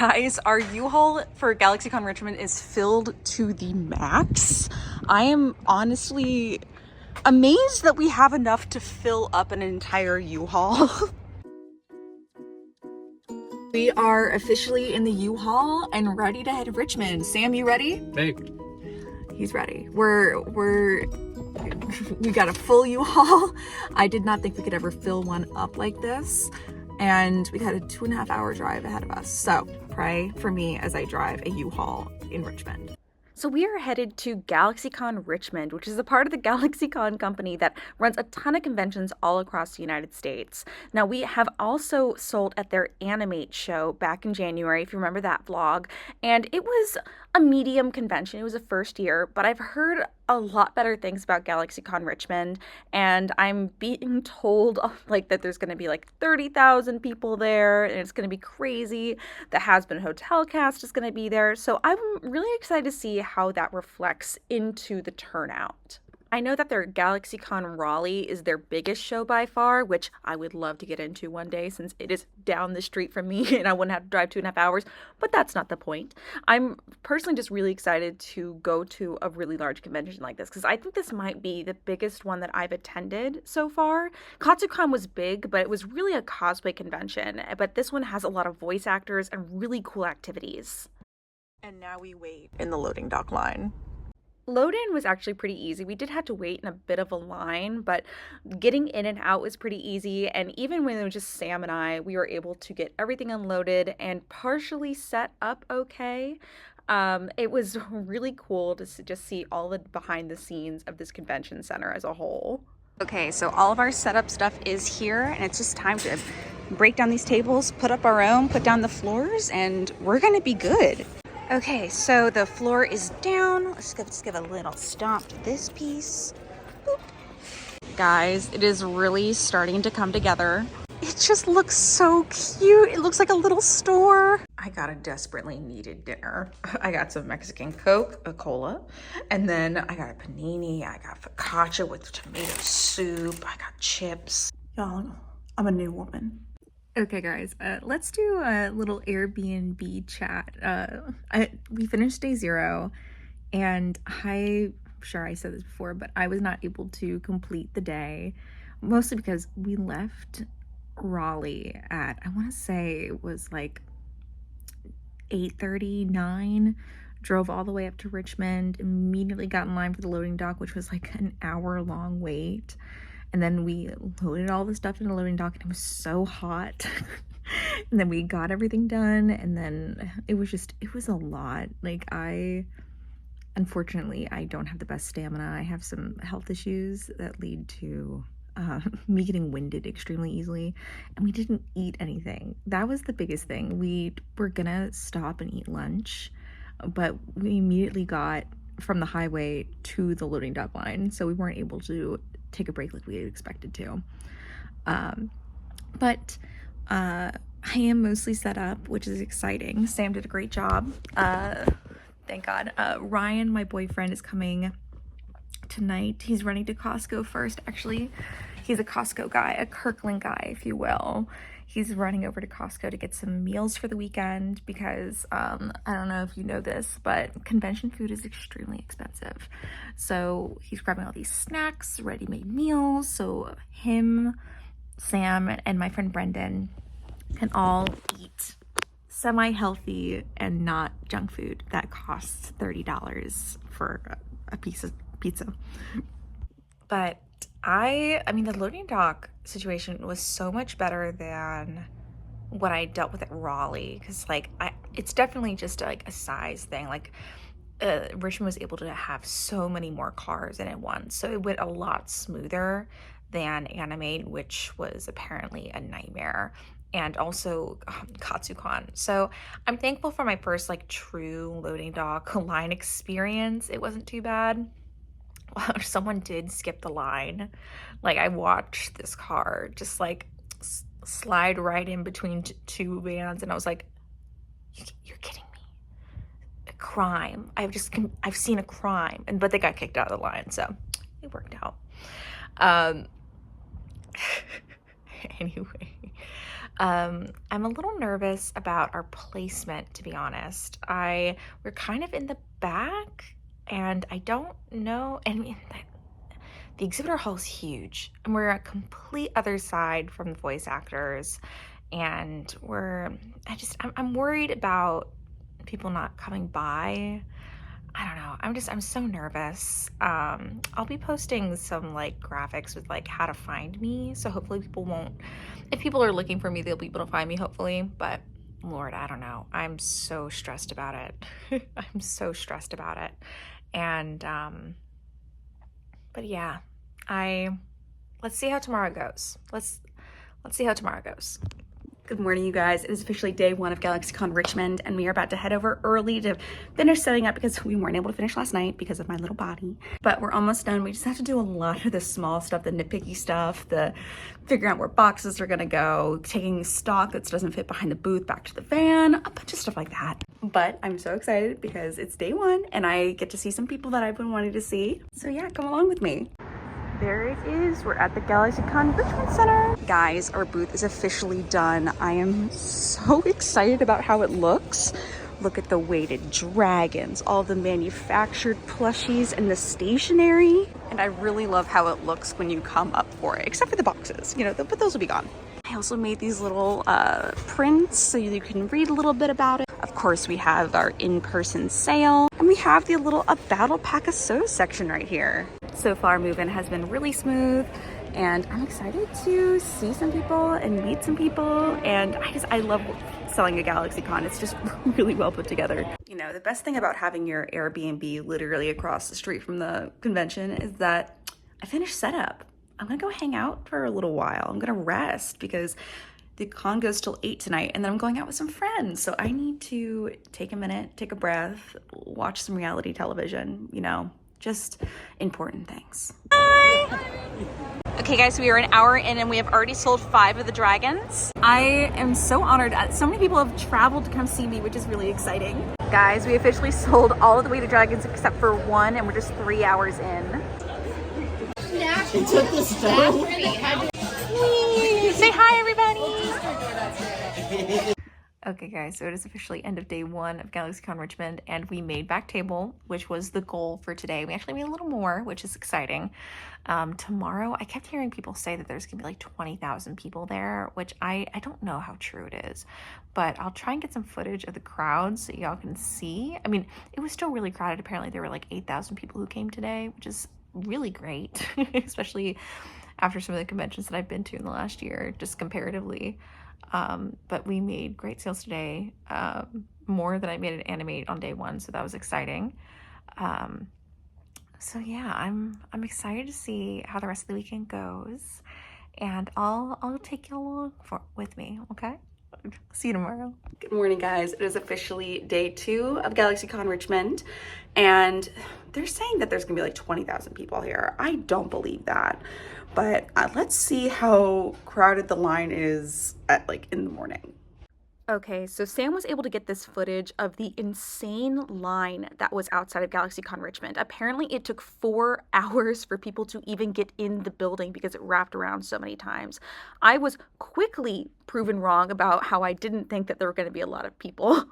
Guys, our U-Haul for Galaxycon Richmond is filled to the max. I am honestly amazed that we have enough to fill up an entire U-Haul. We are officially in the U-Haul and ready to head to Richmond. Sam, you ready? Hey. He's ready. We got a full U-Haul. I did not think we could ever fill one up like this. And we had a 2.5 hour drive ahead of us. So pray for me as I drive a U-Haul in Richmond. So we are headed to Galaxycon Richmond, which is a part of the Galaxycon company that runs a ton of conventions all across the United States. Now, we have also sold at their Animate show back in January, if you remember that vlog, and it was a medium convention. It was a first year, but I've heard a lot better things about Galaxycon Richmond, and I'm being told like that there's going to be like 30,000 people there, and it's going to be crazy. The Has Been Hotel cast is going to be there, so I'm really excited to see how that reflects into the turnout. I know that their Galaxycon Raleigh is their biggest show by far, which I would love to get into one day since it is down the street from me and I wouldn't have to drive 2.5 hours, but that's not the point. I'm personally just really excited to go to a really large convention like this because I think this might be the biggest one that I've attended so far. Katsucon was big, but it was really a cosplay convention, but this one has a lot of voice actors and really cool activities. And now we wait in the loading dock line. Load-in was actually pretty easy. We did have to wait in a bit of a line, but getting in and out was pretty easy. And even when it was just Sam and I, we were able to get everything unloaded and partially set up okay. It was really cool to just see all the behind the scenes of this convention center as a whole. Okay, so all of our setup stuff is here, and it's just time to break down these tables, put up our own, put down the floors, and we're gonna be good. Okay, so the floor is down. Let's give a little stomp to this piece. Boop. Guys, it is really starting to come together. It just looks so cute. It looks like a little store. I got a desperately needed dinner. I got some Mexican Coke, a cola, and then I got a panini. I got focaccia with tomato soup. I got chips. Y'all, I'm a new woman. Okay guys, let's do a little Airbnb chat. We finished day 0 and I'm sure I said this before, but I was not able to complete the day, mostly because we left Raleigh at, I want to say it was like 8:39, drove all the way up to Richmond, immediately got in line for the loading dock, which was like an hour-long wait. And then we loaded all the stuff in the loading dock and it was so hot. And then we got everything done and then it was a lot. Like unfortunately, I don't have the best stamina. I have some health issues that lead to me getting winded extremely easily. And we didn't eat anything. That was the biggest thing. We were gonna stop and eat lunch, but we immediately got from the highway to the loading dock line. So we weren't able to take a break like we had expected to. But I am mostly set up, which is exciting. Sam did a great job. Thank God. Ryan, my boyfriend, is coming tonight. He's running to Costco first. Actually, he's a Costco guy, a Kirkland guy, if you will. He's running over to Costco to get some meals for the weekend because I don't know if you know this, but convention food is extremely expensive. So he's grabbing all these snacks, ready-made meals, so him, Sam, and my friend Brendan can all eat semi-healthy and not junk food that costs $30 for a piece of pizza. But I mean, the loading dock situation was so much better than what I dealt with at Raleigh, because like it's definitely just like a size thing. Like Richmond was able to have so many more cars in it once, so it went a lot smoother than Animate, which was apparently a nightmare, and also Katsucon. So I'm thankful for my first like true loading dock line experience. It wasn't too bad. Someone did skip the line. Like I watched this car just like slide right in between two vans and I was like, you're kidding me. A crime. I've seen a crime. But they got kicked out of the line, so it worked out. Anyway, I'm a little nervous about our placement, to be honest. We're kind of in the back, and I don't know. And the exhibitor hall is huge, and we're a complete other side from the voice actors, and I'm worried about people not coming by. I don't know. I'm so nervous. I'll be posting some like graphics with like how to find me. So hopefully if people are looking for me, they'll be able to find me hopefully. But Lord, I don't know. I'm so stressed about it. I'm so stressed about it. And, but yeah, let's see how tomorrow goes. Let's see how tomorrow goes. Good morning, you guys. It is officially day one of Galaxycon Richmond, and we are about to head over early to finish setting up because we weren't able to finish last night because of my little body. But we're almost done. We just have to do a lot of the small stuff, the nitpicky stuff, the figuring out where boxes are gonna go, taking stock that doesn't fit behind the booth back to the van, a bunch of stuff like that. But I'm so excited because it's day one and I get to see some people that I've been wanting to see. So yeah, come along with me. There it is. We're at the Galaxycon Richmond Center. Guys, our booth is officially done. I am so excited about how it looks. Look at the weighted dragons, all the manufactured plushies and the stationery. And I really love how it looks when you come up for it, except for the boxes, you know, but those will be gone. I also made these little prints so you can read a little bit about it. Of course, we have our in-person sale, and we have the little battle pack of sews section right here. So far, move-in has been really smooth, and I'm excited to see some people and meet some people. And I love selling a Galaxycon. It's just really well put together. You know, the best thing about having your Airbnb literally across the street from the convention is that I finished setup. I'm gonna go hang out for a little while. I'm gonna rest because the con goes till 8 tonight, and then I'm going out with some friends. So I need to take a minute, take a breath, watch some reality television, you know, just important things. Hi! Okay guys, we are an hour in and we have already sold 5 of the dragons. I am so honored. So many people have traveled to come see me, which is really exciting. Guys, we officially sold all of the weighted dragons except for 1, and we're just 3 hours in. It took the stove. Say hi, everybody. Okay, guys, so it is officially end of day 1 of Galaxycon Richmond, and we made back table, which was the goal for today. We actually made a little more, which is exciting. Tomorrow, I kept hearing people say that there's gonna be like 20,000 people there, which I don't know how true it is, but I'll try and get some footage of the crowd so y'all can see. I mean, it was still really crowded. Apparently, there were like 8,000 people who came today, which is really great, especially after some of the conventions that I've been to in the last year, just comparatively. But we made great sales today, more than I made at Animate on day 1, so that was exciting. So yeah, I'm excited to see how the rest of the weekend goes, and I'll take you along with me, okay? See you tomorrow. Good morning, guys. It is officially day 2 of Galaxycon Richmond, and they're saying that there's gonna be like 20,000 people here. I don't believe that, but let's see how crowded the line is at like in the morning. Okay, so Sam was able to get this footage of the insane line that was outside of Galaxycon Richmond. Apparently it took 4 hours for people to even get in the building because it wrapped around so many times. I was quickly proven wrong about how I didn't think that there were going to be a lot of people.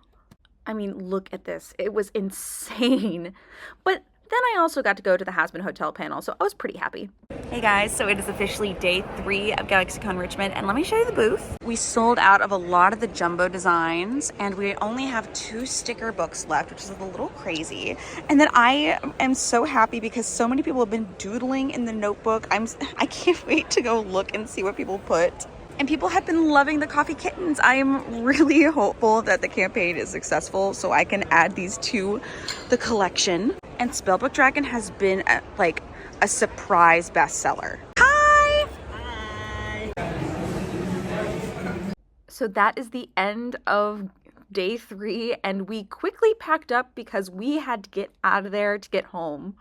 I mean, look at this. It was insane. But then I also got to go to the Has Been Hotel panel, so I was pretty happy. Hey guys, so it is officially day 3 of Galaxycon Richmond, and let me show you the booth. We sold out of a lot of the jumbo designs, and we only have 2 sticker books left, which is a little crazy. And then I am so happy because so many people have been doodling in the notebook. I can't wait to go look and see what people put. And people have been loving the coffee kittens. I am really hopeful that the campaign is successful so I can add these to the collection. And Spellbook Dragon has been like a surprise bestseller. Hi! Hi! So that is the end of day 3, and we quickly packed up because we had to get out of there to get home.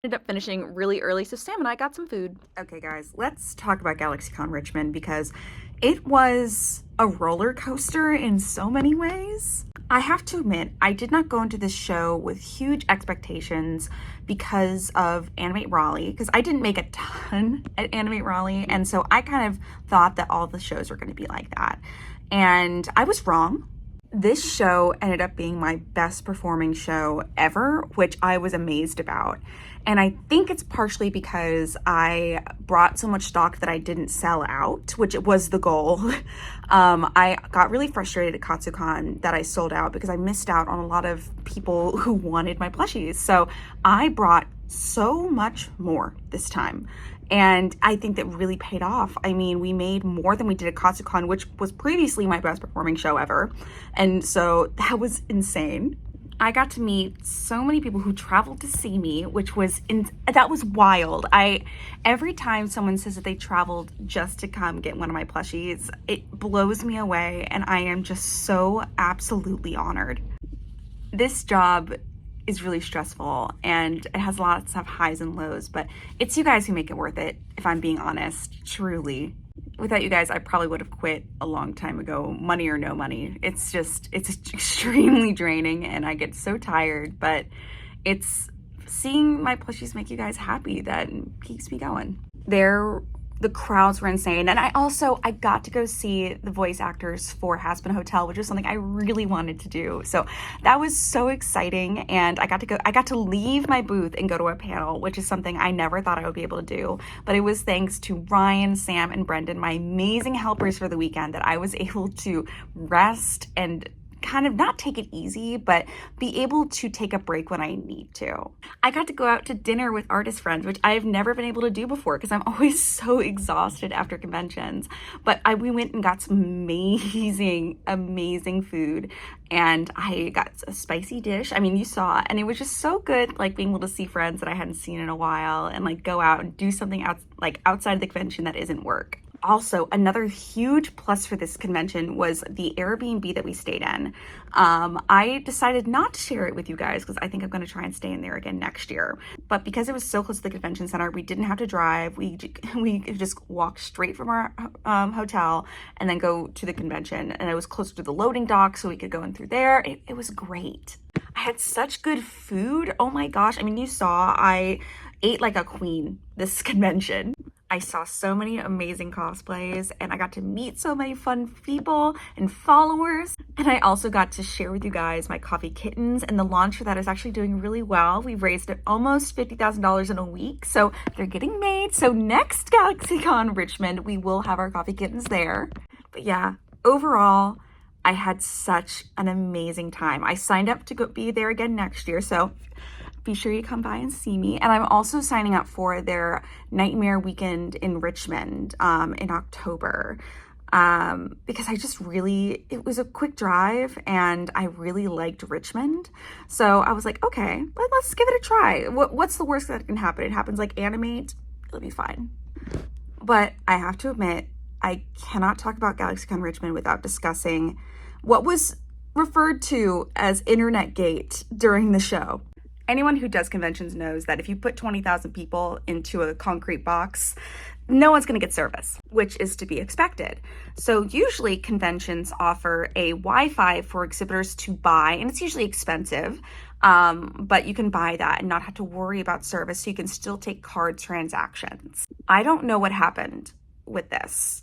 Ended up finishing really early, so Sam and I got some food. Okay guys, let's talk about Galaxycon Richmond because it was a roller coaster in so many ways. I have to admit, I did not go into this show with huge expectations because of Animate Raleigh, because I didn't make a ton at Animate Raleigh, and so I kind of thought that all the shows were going to be like that. And I was wrong. This show ended up being my best performing show ever, which I was amazed about. And I think it's partially because I brought so much stock that I didn't sell out, which it was the goal. I got really frustrated at Galaxycon that I sold out because I missed out on a lot of people who wanted my plushies. So I brought so much more this time. And I think that really paid off. I mean, we made more than we did at Galaxycon, which was previously my best performing show ever. And so that was insane. I got to meet so many people who traveled to see me, which was, that was wild. Every time someone says that they traveled just to come get one of my plushies, it blows me away. And I am just so absolutely honored. This job is really stressful and it has lots of highs and lows, but it's you guys who make it worth it, if I'm being honest, truly. Without you guys, I probably would have quit a long time ago, money or no money. It's extremely draining and I get so tired, but it's seeing my plushies make you guys happy that keeps me going. The crowds were insane. And I got to go see the voice actors for Hazbin Hotel, which is something I really wanted to do. So that was so exciting. And I got to leave my booth and go to a panel, which is something I never thought I would be able to do. But it was thanks to Ryan, Sam, and Brendan, my amazing helpers for the weekend, that I was able to rest and kind of not take it easy, but be able to take a break when I need to. I got to go out to dinner with artist friends, which I've never been able to do before because I'm always so exhausted after conventions. But we went and got some amazing food, and I got a spicy dish. I mean, you saw, and it was just so good, like being able to see friends that I hadn't seen in a while and like go out and do something outside of the convention that isn't work. Also, another huge plus for this convention was the Airbnb that we stayed in. I decided not to share it with you guys because I think I'm going to try and stay in there again next year. But because it was so close to the convention center, we didn't have to drive. We could just walk straight from our hotel and then go to the convention. And it was closer to the loading dock, so we could go in through there. It was great. I had such good food. Oh my gosh. I mean, you saw I ate like a queen this convention. I saw so many amazing cosplays and I got to meet so many fun people and followers. And I also got to share with you guys my coffee kittens, and the launch for that is actually doing really well. We've raised almost $50,000 in a week, so they're getting made. So next Galaxycon Richmond, we will have our coffee kittens there. But yeah, overall, I had such an amazing time. I signed up to be there again next year, so be sure you come by and see me. And I'm also signing up for their Nightmare Weekend in Richmond in October because it was a quick drive and I really liked Richmond. So I was like, okay, let's give it a try. What's the worst that can happen? It happens like Animate, it'll be fine. But I have to admit, I cannot talk about Galaxycon Richmond without discussing what was referred to as Internet Gate during the show. Anyone who does conventions knows that if you put 20,000 people into a concrete box, no one's going to get service, which is to be expected. So usually conventions offer a Wi-Fi for exhibitors to buy, and it's usually expensive, but you can buy that and not have to worry about service, so you can still take card transactions. I don't know what happened with this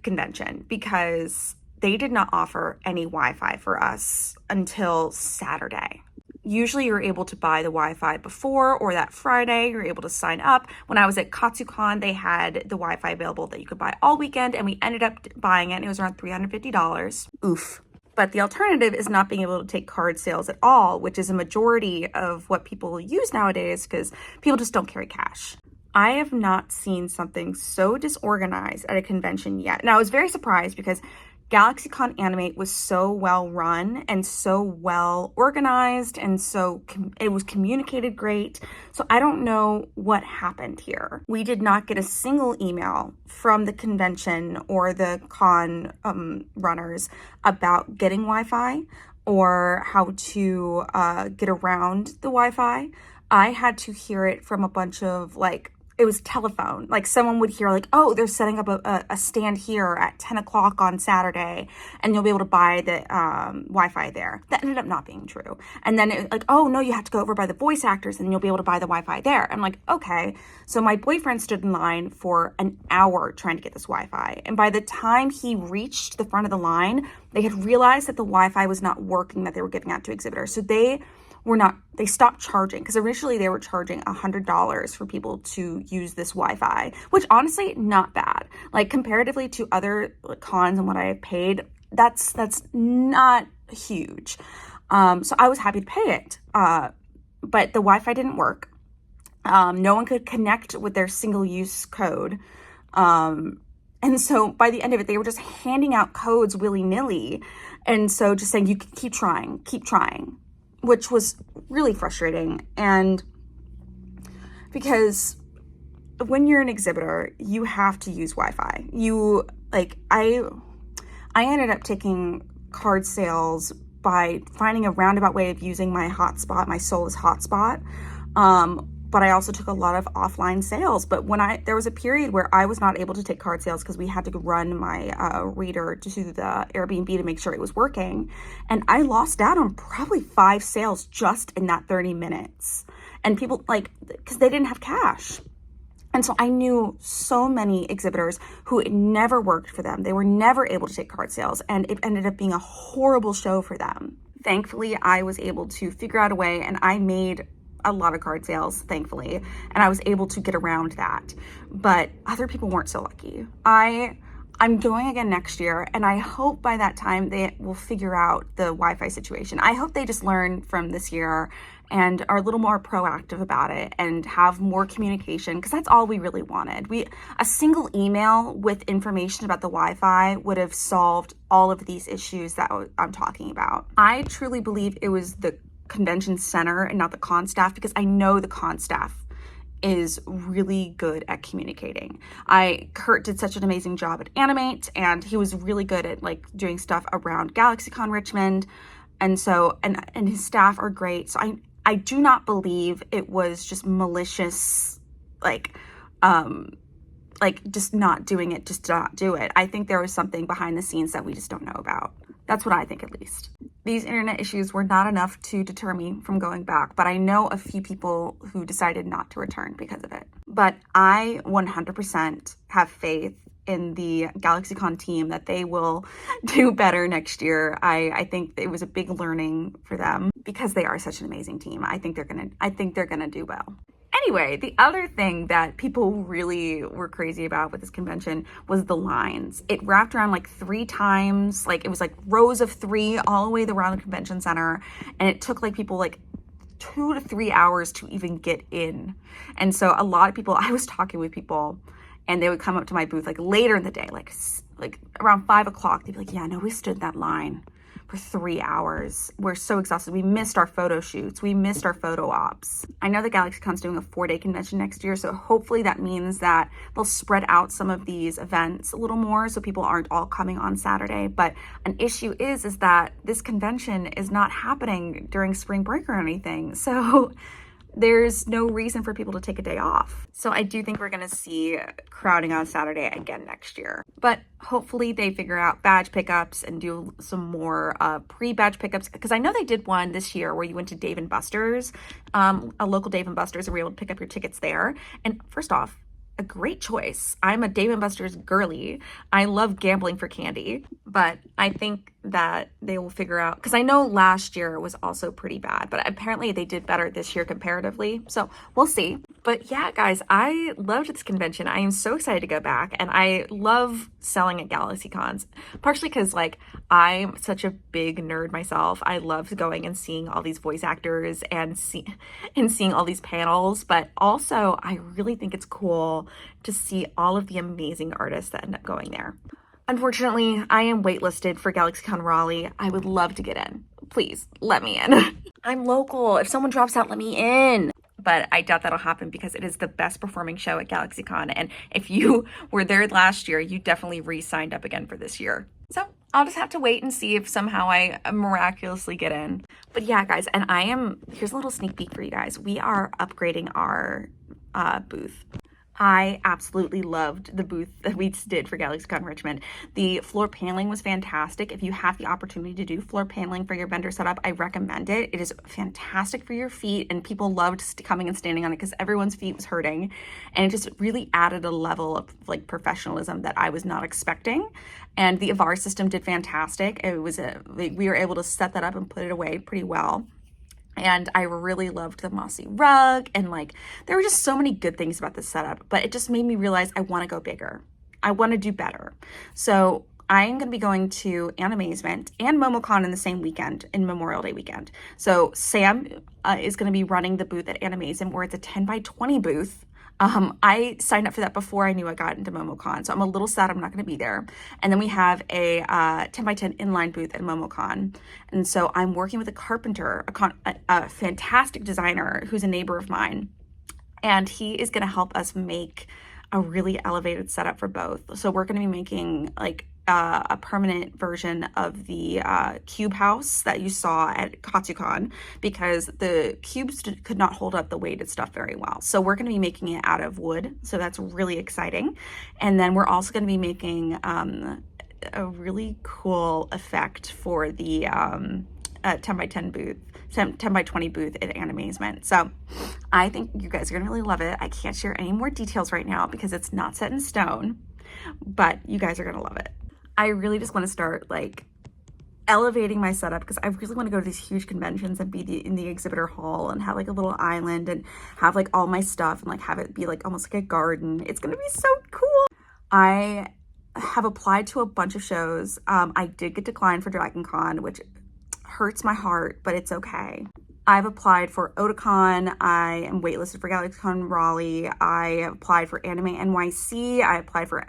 convention because they did not offer any Wi-Fi for us until Saturday. Usually you're able to buy the Wi-Fi before or that Friday. You're able to sign up. When I was at Galaxycon, they had the Wi-Fi available that you could buy all weekend, and we ended up buying it. And it was around $350. Oof. But the alternative is not being able to take card sales at all, which is a majority of what people use nowadays because people just don't carry cash. I have not seen something so disorganized at a convention yet. And I was very surprised because Galaxycon Animate was so well run and so well organized, and so it was communicated great. So I don't know what happened here. We did not get a single email from the convention or the con runners about getting Wi-Fi or how to get around the Wi-Fi. I had to hear it from a bunch of it was telephone. Like someone would hear like, oh, they're setting up a stand here at 10 o'clock on Saturday and you'll be able to buy the Wi-Fi there. That ended up not being true. And then it, like, oh no, you have to go over by the voice actors and you'll be able to buy the Wi-Fi there. I'm like, okay. So my boyfriend stood in line for an hour trying to get this Wi-Fi. And by the time he reached the front of the line, they had realized that the Wi-Fi was not working that they were giving out to exhibitors. So they stopped charging, because originally they were charging $100 for people to use this Wi-Fi, which honestly, not bad. Like comparatively to other cons and what I paid, that's not huge. So I was happy to pay it. But the Wi-Fi didn't work. No one could connect with their single-use code. And so by the end of it, they were just handing out codes willy-nilly. And so just saying, you can keep trying, which was really frustrating. And because when you're an exhibitor, you have to use Wi-Fi. I ended up taking card sales by finding a roundabout way of using my hotspot, my Solus hotspot. But I also took a lot of offline sales. But there was a period where I was not able to take card sales because we had to run my reader to the Airbnb to make sure it was working. And I lost out on probably 5 sales just in that 30 minutes. And people because they didn't have cash. And so I knew so many exhibitors who it never worked for them. They were never able to take card sales, and it ended up being a horrible show for them. Thankfully, I was able to figure out a way, and I made a lot of card sales, thankfully, and I was able to get around that. But other people weren't so lucky. I'm going again next year, and I hope by that time they will figure out the Wi-Fi situation. I hope they just learn from this year and are a little more proactive about it and have more communication, because that's all we really wanted. A single email with information about the Wi-Fi would have solved all of these issues that I'm talking about. I truly believe it was the convention center and not the con staff, because I know the con staff is really good at communicating. Kurt did such an amazing job at Animate, and he was really good at doing stuff around Galaxycon Richmond. And so, and his staff are great. So I do not believe it was just malicious, just not doing it, just to not do it. I think there was something behind the scenes that we just don't know about. That's what I think, at least. These internet issues were not enough to deter me from going back, but I know a few people who decided not to return because of it. But I 100% have faith in the Galaxycon team that they will do better next year. I think it was a big learning for them because they are such an amazing team. I think they're gonna do well. Anyway, the other thing that people really were crazy about with this convention was the lines. It wrapped around 3 times. It was rows of 3 all the way around the convention center. And it took people 2 to 3 hours to even get in. And so a lot of people, I was talking with people and they would come up to my booth later in the day, around 5 o'clock. They'd be like, yeah, no, we stood that line for 3 hours. We're so exhausted. We missed our photo shoots. We missed our photo ops. I know that Galaxycon's doing a 4-day convention next year, so hopefully that means that they'll spread out some of these events a little more so people aren't all coming on Saturday. But an issue is that this convention is not happening during spring break or anything. So there's no reason for people to take a day off. So I do think we're going to see crowding on Saturday again next year. But hopefully they figure out badge pickups and do some more pre-badge pickups. Because I know they did one this year where you went to Dave & Buster's, a local Dave & Buster's, and were able to pick up your tickets there. And first off, a great choice. I'm a Dave & Buster's girly. I love gambling for candy, but I think that they will figure out, because I know last year was also pretty bad, but apparently they did better this year comparatively. So we'll see. But yeah, guys, I loved this convention. I am so excited to go back, and I love selling at Galaxycons, partially because I'm such a big nerd myself. I love going and seeing all these voice actors and seeing all these panels, but also I really think it's cool to see all of the amazing artists that end up going there. Unfortunately, I am waitlisted for Galaxycon Raleigh. I would love to get in. Please, let me in. I'm local. If someone drops out, let me in. But I doubt that'll happen because it is the best performing show at Galaxycon. And if you were there last year, you definitely re-signed up again for this year. So I'll just have to wait and see if somehow I miraculously get in. But yeah, guys, and here's a little sneak peek for you guys. We are upgrading our booth. I absolutely loved the booth that we did for Galaxycon Richmond. The floor paneling was fantastic. If you have the opportunity to do floor paneling for your vendor setup, I recommend it. It is fantastic for your feet, and people loved coming and standing on it because everyone's feet was hurting, and it just really added a level of like professionalism that I was not expecting. And the Avar system did fantastic. It was we were able to set that up and put it away pretty well. And I really loved the mossy rug, and like there were just so many good things about this setup, but it just made me realize I want to go bigger. I want to do better. So I am going to be going to Animazement and MomoCon in the same weekend, in Memorial Day weekend. So Sam is going to be running the booth at Animazement, where it's a 10x20 booth. I signed up for that before I knew I got into MomoCon, so I'm a little sad I'm not going to be there. And then we have a 10x10 inline booth at MomoCon, and so I'm working with a carpenter, a fantastic designer who's a neighbor of mine, and he is going to help us make a really elevated setup for both. So we're going to be making like a permanent version of the cube house that you saw at Galaxycon, because the cubes could not hold up the weighted stuff very well. So we're going to be making it out of wood. So that's really exciting. And then we're also going to be making a really cool effect for the 10x10 booth, 10x20 booth at Animazement. So I think you guys are going to really love it. I can't share any more details right now because it's not set in stone, but you guys are going to love it. I really just want to start like elevating my setup, because I really want to go to these huge conventions and be in the exhibitor hall and have like a little island and have like all my stuff and like have it be like almost like a garden. It's going to be so cool. I have applied to a bunch of shows. I did get declined for DragonCon, which hurts my heart, but it's okay. I've applied for Otakon. I am waitlisted for Galaxycon Raleigh. I applied for Anime NYC. I applied for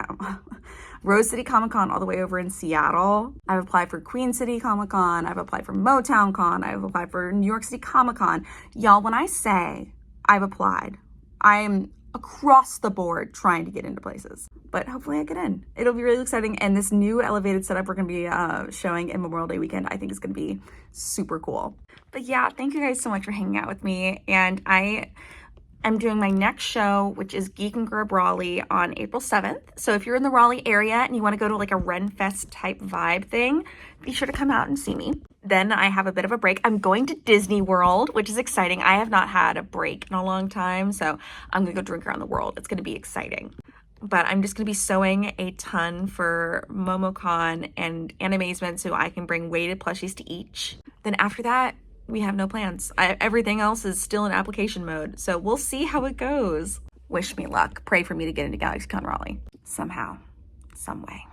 Rose City Comic Con all the way over in Seattle. I've applied for Queen City Comic Con. I've applied for Motown Con. I've applied for New York City Comic Con. Y'all, when I say I've applied, I am across the board trying to get into places, but hopefully I get in. It'll be really exciting. And this new elevated setup we're going to be showing in Memorial Day weekend, I think is going to be super cool. But yeah, thank you guys so much for hanging out with me. And I'm doing my next show, which is Geek and Grub Raleigh, on April 7th. So if you're in the Raleigh area and you want to go to like a Ren Fest type vibe thing, be sure to come out and see me. Then I have a bit of a break. I'm going to Disney World, which is exciting. I have not had a break in a long time, so I'm gonna go drink around the world. It's gonna be exciting. But I'm just gonna be sewing a ton for MomoCon and Animazement so I can bring weighted plushies to each. Then after that, we have no plans. Everything else is still in application mode, so we'll see how it goes. Wish me luck. Pray for me to get into Galaxycon Raleigh somehow, some way.